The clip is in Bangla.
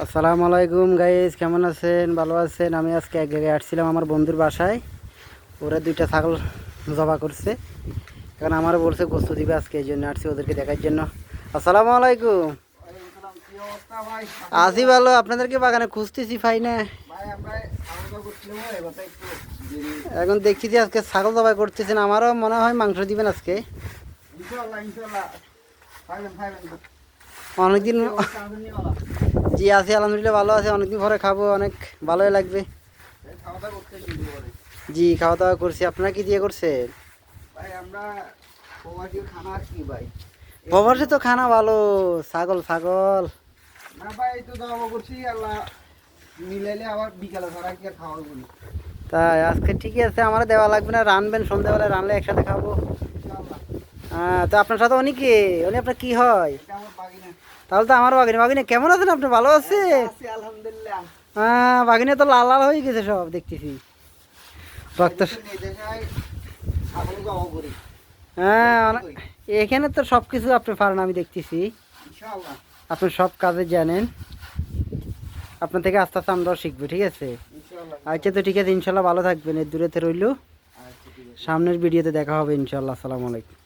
আসসালামু আলাইকুম গাইস, কেমন আছেন? ভালো আছেন? আমি আজকে এক জায়গায় আসছিলাম আমার বন্ধুর বাসায়। ওরা দুইটা ছাগল জবা করছে, এখন আমারও বলছে গোস্ত দিবে, আজকে এই জন্য আসছি ওদেরকে দেখার জন্য। আসসালামু আলাইকুম। আসি ভালো, আপনাদেরকে বাগানে খুঁজতেছি, পাই না। এখন দেখছি যে আজকে ছাগল জবাই করতেছেন, আমারও মনে হয় মাংস দিবেন আজকে। অনেকদিন জি আছি, আলহামদুলিল্লাহ ভালো আছে। অনেকদিন পরে খাবো, অনেক ভালোই লাগবে। জি খাওয়া দাওয়া করছি। আপনারা কি দিয়ে করছেন? প্রবাসে তো খানা ভালো, ছাগল ছাগল তাই আজকে ঠিকই আছে, আমার দেওয়া লাগবে না, রানবেন সন্ধ্যাবেলায়, রানলে একসাথে খাবো। হ্যাঁ, তো আপনার সাথে অনেকে উনি আপনার কি হয়? তাহলে তো আমার বাগিনী। বাগিনী কেমন আছেন আপনি? ভালো আছে? হ্যাঁ, বাগিনী তো লাল লাল হয়ে গেছে সব দেখতেছি, রক্ত। হ্যাঁ, এখানে তো সব কিছু আপনি পারেন, আমি দেখতেছি আপনি সব কাজে জানেন। আপনার থেকে আস্তে আস্তে আমরাও শিখবো, ঠিক আছে? আচ্ছা, তো ঠিক আছে, ইনশাল্লাহ ভালো থাকবেন, এর দূরেতে রইল। সামনের ভিডিওতে দেখা হবে ইনশাল্লাহ। আসসালামু আলাইকুম।